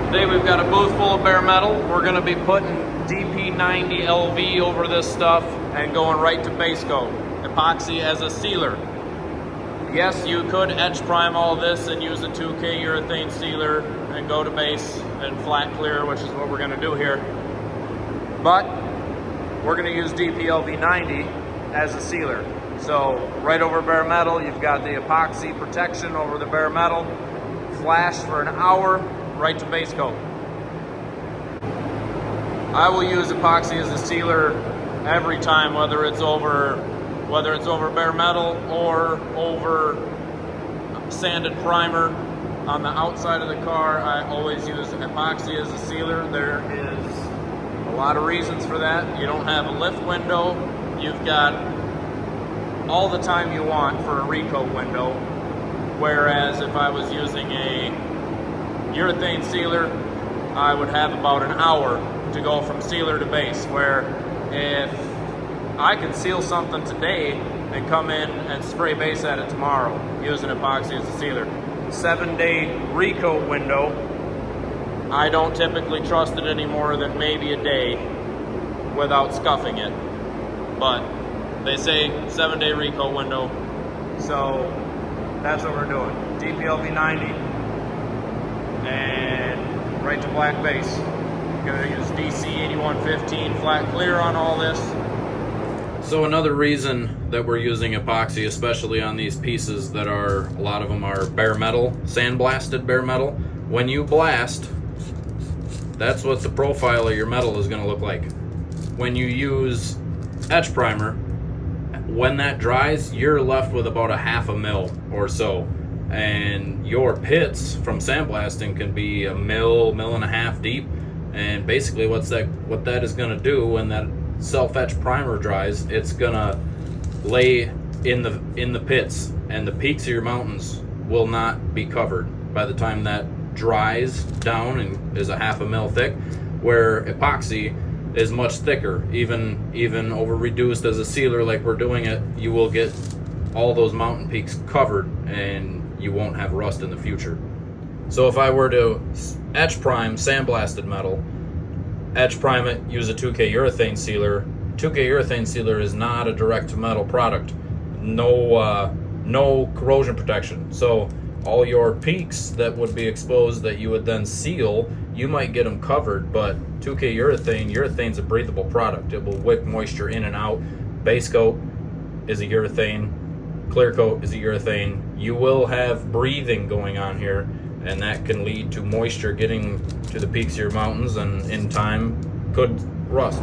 Today we've got a booth full of bare metal. We're going to be putting DPLV over this stuff and going right to base coat. Epoxy as a sealer. Yes, you could etch prime all this and use a 2K urethane sealer and go to base and flat clear, which is what we're going to do here. But we're going to use DPLV 90 as a sealer. So right over bare metal, you've got the epoxy protection over the bare metal. Flash for an hour, right to base coat. I will use epoxy as a sealer every time, whether it's over bare metal or over sanded primer on the outside of the car. I always use epoxy as a sealer. There is a lot of reasons for that. You don't have a lift window. You've got all the time you want for a recoat window. Whereas if I was using a urethane sealer, I would have about an hour to go from sealer to base, where if I can seal something today and come in and spray base at it tomorrow using epoxy as a sealer. 7-day recoat window, I don't typically trust it any more than maybe a day without scuffing it. But they say 7-day recoat window, so that's what we're doing. DPLV 90 and right to black base. Gonna use DC 8115 flat clear on all this. So another reason that we're using epoxy, especially on these pieces that are, a lot of them are bare metal, sandblasted bare metal. When you blast, that's what the profile of your metal is gonna look like. When you use etch primer, when that dries, you're left with about a 1/2 mil or so. And your pits from sandblasting can be a mil, 1.5 mil deep. And basically what that is gonna do when that self-etch primer dries, it's gonna lay in the pits, and the peaks of your mountains will not be covered by the time that dries down and is a 1/2 mil thick, where epoxy is much thicker. Even over reduced as a sealer like we're doing it, you will get all those mountain peaks covered and you won't have rust in the future. So if I were to etch prime sandblasted metal, etch prime it, use a 2K urethane sealer. 2K urethane sealer is not a direct to metal product. No corrosion protection. So all your peaks that would be exposed that you would then seal, you might get them covered, but 2K urethane's a breathable product. It will wick moisture in and out. Base coat is a urethane. Clear coat is a urethane. You will have breathing going on here, and that can lead to moisture getting to the peaks of your mountains and in time could rust.